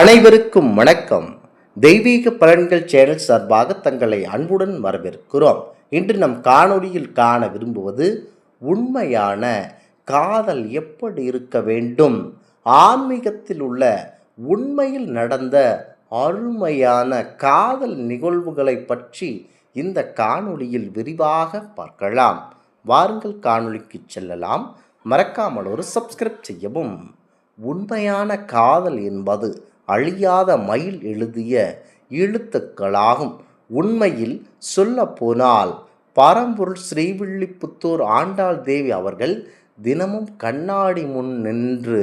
அனைவருக்கும் வணக்கம். தெய்வீக பலன்கள் சேனல் சார்பாக தங்களை அன்புடன் வரவேற்கிறோம். இன்று நம் காணொளியில் காண விரும்புவது உண்மையான காதல் எப்படி இருக்க வேண்டும், ஆன்மீகத்தில் உள்ள உண்மையில் நடந்த அருமையான காதல் நிகழ்வுகளை பற்றி இந்த காணொளியில் விரிவாக பார்க்கலாம். வாருங்கள் காணொளிக்கு செல்லலாம். மறக்காமல் ஒரு சப்ஸ்கிரைப் செய்யவும். உண்மையான காதல் என்பது அழியாத மயில் எழுதிய எழுத்துக்களாகும். உண்மையில் சொல்ல போனால் பரம்பொருள் ஸ்ரீவில்லிபுத்தூர் ஆண்டாள் தேவி அவர்கள் தினமும் கண்ணாடி முன் நின்று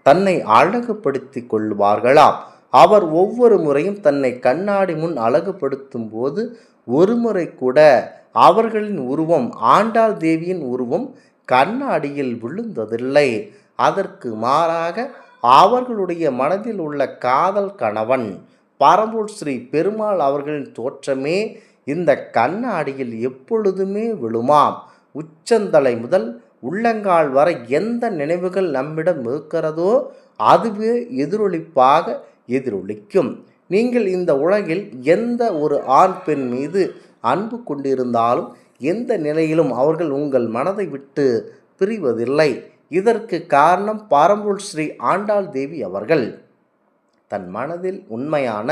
தன்னை அழகுபடுத்தி கொள்வார்களாம். அவர் ஒவ்வொரு முறையும் தன்னை கண்ணாடி முன் அழகுபடுத்தும் போது ஒரு முறை கூட அவர்களின் உருவம், ஆண்டாள் தேவியின் உருவம் கண்ணாடியில் விழுந்ததில்லை. அதற்கு மாறாக அவர்களுடைய மனதில் உள்ள காதல் கணவன் பரம்பொருள் ஸ்ரீ பெருமாள் அவர்களின் தோற்றமே இந்த கண்ணாடியில் எப்பொழுதுமே விழுமாம். உச்சந்தலை முதல் உள்ளங்கால் வரை எந்த நினைவுகள் நம்மிடம் இருக்கிறதோ அதுவே எதிரொலிப்பாக எதிரொலிக்கும். நீங்கள் இந்த உலகில் எந்த ஒரு ஆண் பெண் மீது அன்பு கொண்டிருந்தாலும் எந்த நிலையிலும் அவர்கள் உங்கள் மனதை விட்டு பிரிவதில்லை. இதற்கு காரணம் பரம்பொருள் ஸ்ரீ ஆண்டாள் தேவி அவர்கள் தன் மனதில் உண்மையான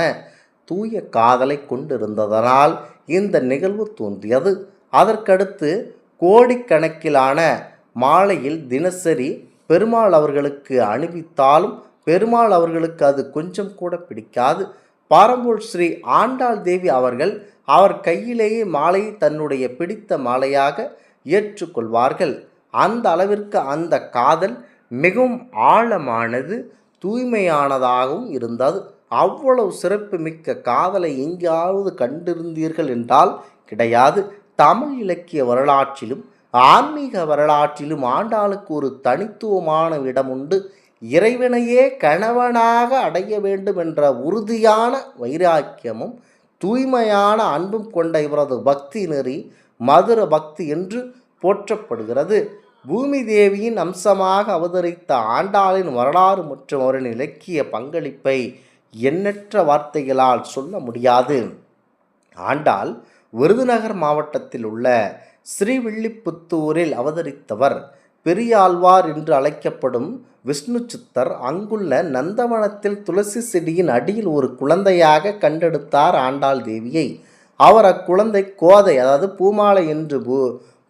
தூய காதலை கொண்டிருந்ததனால் இந்த நிகழ்வு தோன்றியது. அதற்கடுத்து கோடிக்கணக்கிலான மாலையில் தினசரி பெருமாள் அவர்களுக்கு அணிவித்தாலும் பெருமாள் அவர்களுக்கு அது கொஞ்சம் கூட பிடிக்காது. பரம்பொருள் ஸ்ரீ ஆண்டாள் தேவி அவர்கள் அவர் கையிலேயே மாலையை தன்னுடைய பிடித்த மாலையாக ஏற்றுக்கொள்வார்கள். அந்த அளவிற்கு அந்த காதல் மிகவும் ஆழமானது, தூய்மையானதாகவும் இருந்தது. அவ்வளவு சிறப்பு மிக்க காதலை எங்காவது கண்டிருந்தீர்கள் என்றால் கிடையாது. தமிழ் இலக்கிய வரலாற்றிலும் ஆன்மீக வரலாற்றிலும் ஆண்டாளுக்கு ஒரு தனித்துவமான இடம் உண்டு. இறைவனையே கணவனாக அடைய வேண்டும் என்ற உறுதியான வைராக்கியமும் தூய்மையான அன்பும் கொண்ட இவரது பக்தி நெறி மதுர பக்தி என்று போற்றப்படுகிறது. பூமி தேவியின் அம்சமாக அவதரித்த ஆண்டாளின் வரலாறு மற்றும் அவரின் இலக்கிய பங்களிப்பை எண்ணற்ற வார்த்தைகளால் சொல்ல முடியாது. ஆண்டாள் விருதுநகர் மாவட்டத்தில் உள்ள ஸ்ரீவில்லிபுத்தூரில் அவதரித்தவர். பெரியாழ்வார் என்று அழைக்கப்படும் விஷ்ணு சித்தர் அங்குள்ள நந்தவனத்தில் துளசி செடியின் அடியில் ஒரு குழந்தையாக கண்டெடுத்தார் ஆண்டாள் தேவியை. அவர் அக்குழந்தை கோதை, அதாவது பூமாலை என்று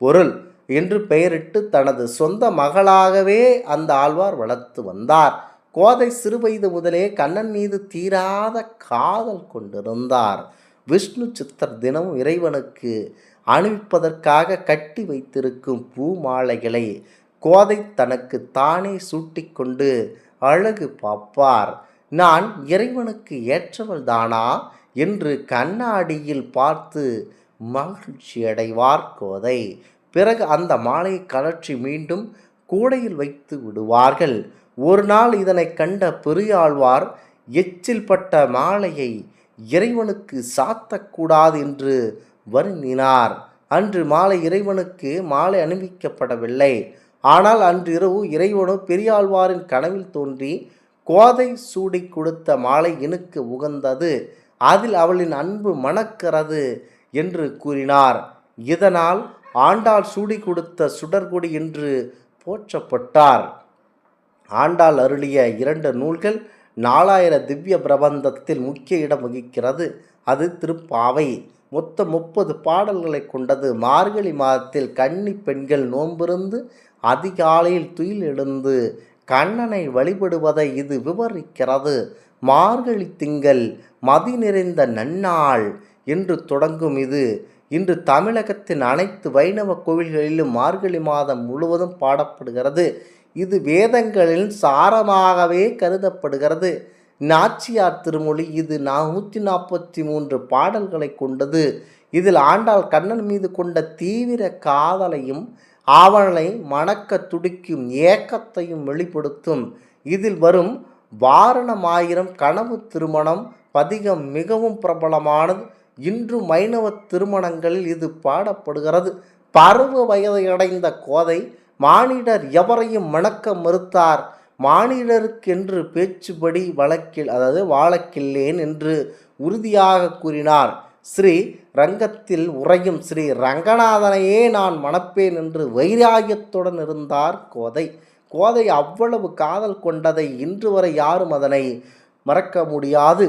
பொருள் என்று பெயரிட்டு தனது சொந்த மகளாகவே அந்த ஆழ்வார் வளர்த்து வந்தார். கோதை சிறுவயது முதலே கண்ணன் மீது தீராத காதல் கொண்டிருந்தார். விஷ்ணு சித்தர் தினமும் இறைவனுக்கு அணிவிப்பதற்காக கட்டி வைத்திருக்கும் பூ மாலைகளை கோதை தனக்கு தானே சூட்டிக்கொண்டு அழகு பார்ப்பார். நான் இறைவனுக்கு ஏற்றவள் தானா என்று கண்ணாடியில் பார்த்து மகிழ்ச்சி அடைவார் கோதை. பிறகு அந்த மாலையை கழற்றி மீண்டும் கூடையில் வைத்து விடுவார்கள். ஒரு நாள் இதனை கண்ட பெரியாழ்வார் எச்சில் பட்ட மாலையை இறைவனுக்கு சாத்தக்கூடாது என்று வருந்தினார். அன்று மாலை இறைவனுக்கு மாலை அணிவிக்கப்படவில்லை. ஆனால் அன்று இரவு இறைவனோ பெரியாழ்வாரின் கனவில் தோன்றி கோதை சூடி கொடுத்த மாலை எனக்கு உகந்தது, அதில் அவளின் அன்பு மணக்கிறது என்று கூறினார். இதனால் ஆண்டாள் சூடி கொடுத்த சுடர்கொடி என்று போற்றப்பட்டார். ஆண்டாள் அருளிய 2 நூல்கள் 4000 திவ்ய பிரபந்தத்தில் முக்கிய இடம் வகிக்கிறது. அது திருப்பாவை. மொத்தம் 30 பாடல்களை கொண்டது. மார்கழி மாதத்தில் கன்னி பெண்கள் நோன்பிருந்து அதிகாலையில் துயில் எழுந்து கண்ணனை வழிபடுவதை இது விவரிக்கிறது. மார்கழி திங்கள் மதி நிறைந்த நன்னாள் என்று தொடங்கும் இது இன்று தமிழகத்தின் அனைத்து வைணவ கோவில்களிலும் மார்கழி மாதம் முழுவதும் பாடப்படுகிறது. இது வேதங்களின் சாரமாகவே கருதப்படுகிறது. நாச்சியார் திருமொழி இது 143 பாடல்களை கொண்டது. இதில் ஆண்டாள் கண்ணன் மீது கொண்ட தீவிர காதலையும் அவனை மணக்க துடிக்கும் ஏக்கத்தையும் வெளிப்படுத்தும். இதில் வரும் வாரணமாயிரம் கனவு திருமணம் பதிகம் மிகவும் பிரபலமானது. இன்று வைணவ திருமணங்களில் இது பாடப்படுகிறது. பருவ வயதை அடைந்த கோதை மானிடர் எவரையும் மணக்க மறுத்தார். மானிடருக்கென்று பேச்சுபடி வாழக்கில்லேன் என்று உறுதியாக கூறினார். ஸ்ரீ ரங்கத்தில் உறையும் ஸ்ரீ ரங்கநாதனையே நான் மணப்பேன் என்று வைராகியத்துடன் இருந்தார் கோதை. கோதை அவ்வளவு காதல் கொண்டதை இன்று வரை யாரும் அதனை மறக்க முடியாது.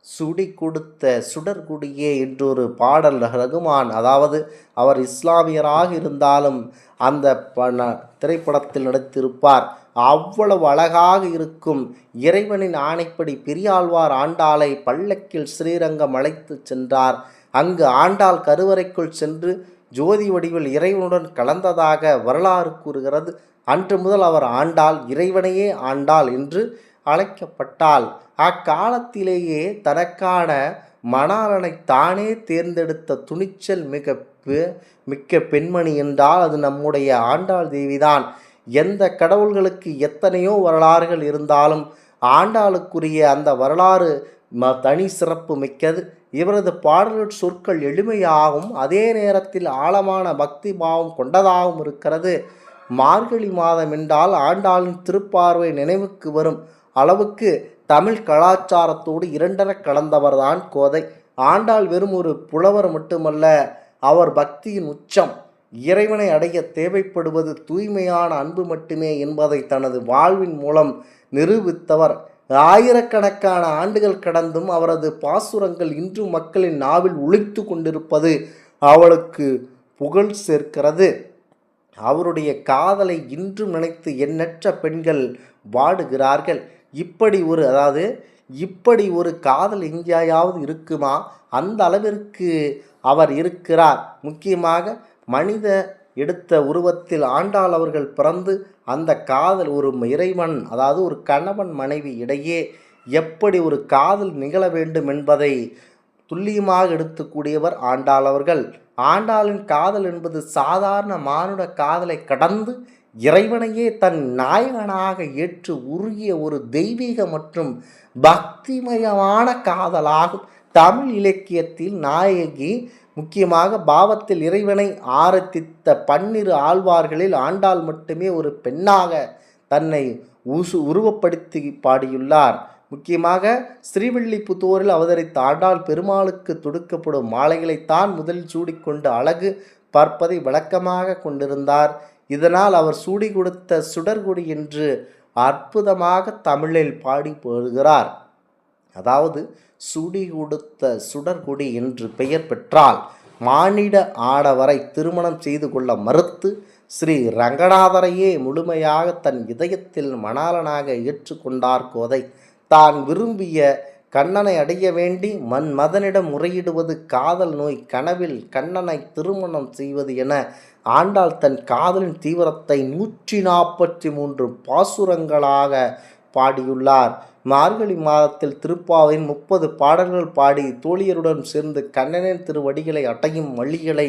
சுடி கொடுத்த சுடர்குடியே என்றொரு பாடல் ரகுமான், அதாவது அவர் இஸ்லாமியராக இருந்தாலும் அந்த திரைப்படத்தில் நடித்திருப்பார். அவ்வளவு அழகாக இருக்கும் இறைவனின் ஆணைப்படி பெரியாழ்வார் ஆண்டாளை பல்லக்கில் ஸ்ரீரங்கம் அழைத்து சென்றார். அங்கு ஆண்டாள் கருவறைக்குள் சென்று ஜோதி வடிவில் இறைவனுடன் கலந்ததாக வரலாறு கூறுகிறது. அன்று முதல் அவர் ஆண்டாள், இறைவனையே ஆண்டாள் என்று அழைக்கப்பட்டாள். அக்காலத்திலேயே தனக்கான மணாளனை தானே தேர்ந்தெடுத்த துணிச்சல் மிக்க பெண்மணி என்றால் அது நம்முடைய ஆண்டாள் தேவிதான். எந்த கடவுள்களுக்கு எத்தனையோ வரலாறுகள் இருந்தாலும் ஆண்டாளுக்குரிய அந்த வரலாறு தனி சிறப்பு மிக்கது. இவரது பாடல்கள் சொற்கள் எளிமையாகவும் அதே நேரத்தில் ஆழமான பக்தி பாவம் கொண்டதாகவும் இருக்கிறது. மார்கழி மாதம் என்றால் ஆண்டாளின் திருப்பார்வை நினைவுக்கு வரும் அளவுக்கு தமிழ் கலாச்சாரத்தோடு இரண்டர கலந்தவர்தான் கோதை. ஆண்டாள் வெறும் ஒரு புலவர் மட்டுமல்ல, அவர் பக்தியின் உச்சம். இறைவனை அடைய தேவைப்படுவது தூய்மையான அன்பு மட்டுமே என்பதை தனது வாழ்வின் மூலம் நிரூபித்தவர். ஆயிரக்கணக்கான ஆண்டுகள் கடந்தும் அவரது பாசுரங்கள் இன்றும் மக்களின் நாவில் ஒலித்து கொண்டிருப்பது அவளுக்கு புகழ் சேர்க்கிறது. அவருடைய காதலை இன்றும் நினைத்து எண்ணற்ற பெண்கள் வாடுகிறார்கள். இப்படி ஒரு காதல் எங்கேயாவது இருக்குமா? அந்த அளவிற்கு அவர் இருக்கிறார். முக்கியமாக மனித எடுத்த உருவத்தில் ஆண்டாள் அவர்கள் பிறந்து அந்த காதல் ஒரு இறைவன், அதாவது ஒரு கணவன் மனைவி இடையே எப்படி ஒரு காதல் நிகழ வேண்டும் என்பதை துல்லியமாக எடுத்துக்கூடியவர் ஆண்டாள் அவர்கள். ஆண்டாளின் காதல் என்பது சாதாரண மானுட காதலை கடந்து இறைவனையே தன் நாயகனாக ஏற்று உருகிய ஒரு தெய்வீக மற்றும் பக்திமயமான காதலாகும். தமிழ் இலக்கியத்தில் நாயகி முக்கியமாக பாவத்தில் இறைவனை ஆராதித்த 12 ஆழ்வார்களில் ஆண்டாள் மட்டுமே ஒரு பெண்ணாக தன்னை உருவப்படுத்தி பாடியுள்ளார். முக்கியமாக ஸ்ரீவில்லிபுத்தூரில் அவதரித்த ஆண்டாள் பெருமாளுக்கு தொடுக்கப்படும் மாலைகளைத்தான் முதலில் சூடிக்கொண்டு அழகு பார்ப்பதை வழக்கமாக கொண்டிருந்தார். இதனால் அவர் சூடி கொடுத்த சுடர்குடி என்று அற்புதமாக தமிழில் பாடி போடுகிறார். அதாவது சுடி கொடுத்த சுடர்குடி என்று பெயர் பெற்றால் மானிட ஆடவரை திருமணம் செய்து கொள்ள மறுத்து ஸ்ரீ ரங்கநாதரையே முழுமையாக தன் இதயத்தில் மணாளனாக ஏற்றுக்கொண்டார் கோதை. தான் விரும்பிய கண்ணனை அடைய வேண்டி மன்மதனிடம் முறையிடுவது காதல் நோய், கனவில் கண்ணனை திருமணம் செய்வது என ஆண்டாள் தன் காதலின் தீவிரத்தை 143 பாசுரங்களாக பாடியுள்ளார். மார்கழி மாதத்தில் திருப்பாவின் 30 பாடல்கள் பாடி தோழியருடன் சேர்ந்து கண்ணனின் திருவடிகளை அடையும் வழிகளை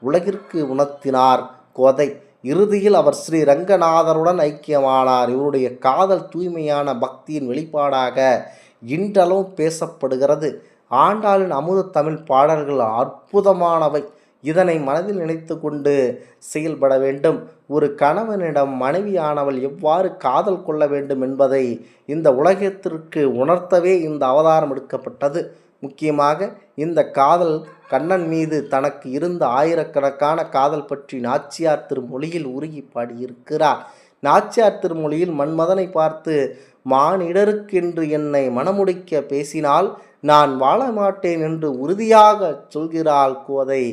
உலகிற்கு உணர்த்தினார் கோதை. இறுதியில் அவர் ஸ்ரீ ரங்கநாதருடன் ஐக்கியமானார். இவருடைய காதல் தூய்மையான பக்தியின் வெளிப்பாடாக இன்றளவும் பேசப்படுகிறது. ஆண்டாளின் அமுத தமிழ் பாடல்கள் அற்புதமானவை. இதனை மனதில் நினைத்து கொண்டு செயல்பட வேண்டும். ஒரு கணவனிடம் மனைவியானவள் எவ்வாறு காதல் கொள்ள வேண்டும் என்பதை இந்த உலகத்திற்கு உணர்த்தவே இந்த அவதாரம் எடுக்கப்பட்டது. முக்கியமாக இந்த காதல் கண்ணன் மீது தனக்கு இருந்த ஆயிரக்கணக்கான காதல் பற்றி நாச்சியார் திருமொழியில் உருகி பாடியிருக்கிறார். நாச்சியார் திருமொழியில் மன்மதனை பார்த்து, மானிடருக்கென்று என்னை மணமுடிக்க பேசினால் நான் வாழ மாட்டேன் என்று உறுதியாக சொல்கிறாள் கோதை.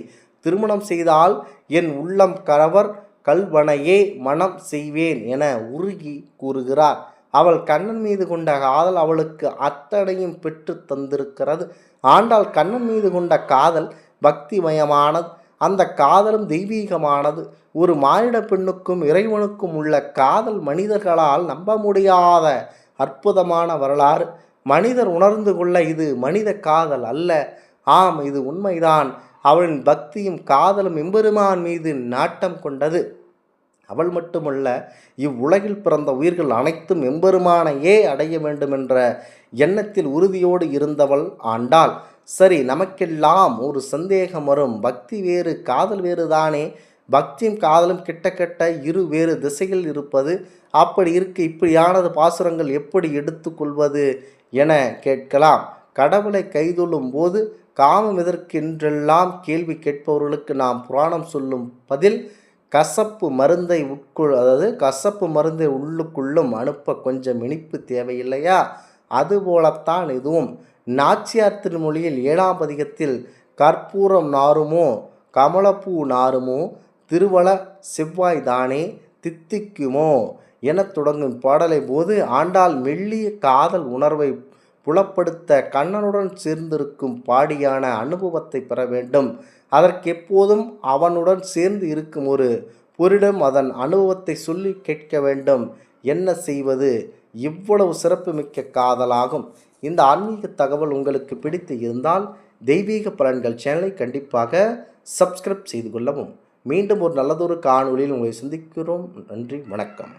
திருமணம் செய்தால் என் உள்ளம் கரவர் கல்வனையே மனம் செய்வேன் என உருகி கூறுகிறார். அவள் கண்ணன் மீது கொண்ட காதல் அவளுக்கு அத்தனையும் பெற்று தந்திருக்கிறது. ஆண்டாள் கண்ணன் மீது கொண்ட காதல் பக்திமயமானது. அந்த காதலும் தெய்வீகமானது. ஒரு மானிட பெண்ணுக்கும் இறைவனுக்கும் உள்ள காதல் மனிதர்களால் நம்ப முடியாத அற்புதமான வரலாறு. மனிதர் உணர்ந்து கொள்ள இது மனித காதல் அல்ல. ஆம், இது உண்மைதான். அவளின் பக்தியும் காதலும் எம்பெருமான் மீது நாட்டம் கொண்டது. அவள் மட்டுமல்ல, இவ்வுலகில் பிறந்த உயிர்கள் அனைத்தும் எம்பெருமானையே அடைய வேண்டுமென்ற எண்ணத்தில் உறுதியோடு இருந்தவள் ஆண்டாள். சரி, நமக்கெல்லாம் ஒரு சந்தேகம் வரும். பக்தி வேறு, காதல் வேறு தானே? பக்தியும் காதலும் கிட்டத்தட்ட இரு வேறு திசைகள் இருப்பது. அப்படி இருக்க இப்படியானது பாசுரங்கள் எப்படி எடுத்துக்கொள்வது என கேட்கலாம். கடவுளை கைதொள்ளும் போது காமம் எதற்கென்றெல்லாம் கேள்வி கேட்பவர்களுக்கு நாம் புராணம் சொல்லும் பதில், கசப்பு மருந்தை கசப்பு மருந்தை உள்ளுக்குள்ளும் அனுப்ப கொஞ்சம் இனிப்பு தேவையில்லையா? அதுபோலத்தான் இதுவும். நாச்சியார் திருமொழியில் 7ஆம் பதிகத்தில் கற்பூரம் நாருமோ கமலப்பூ நாருமோ திருவள செவ்வாய் தானே தித்திக்குமோ எனத் தொடங்கும் பாடலை போது ஆண்டாள் மெல்லிய காதல் உணர்வை புலப்படுத்த கண்ணனுடன் சேர்ந்திருக்கும் பாடியான அனுபவத்தை பெற வேண்டும். அதற்கு எப்போதும் அவனுடன் சேர்ந்து இருக்கும் ஒரு பொருளிடம் அதன் அனுபவத்தை சொல்லி கேட்க வேண்டும். என்ன செய்வது? இவ்வளவு சிறப்புமிக்க காதலாகும். இந்த ஆன்மீக தகவல் உங்களுக்கு பிடித்து இருந்தால் தெய்வீக பலன்கள் சேனலை கண்டிப்பாக சப்ஸ்கிரைப் செய்து கொள்ளவும். மீண்டும் ஒரு நல்லதொரு காணொளியில் உங்களை சந்திக்கிறோம். நன்றி, வணக்கம்.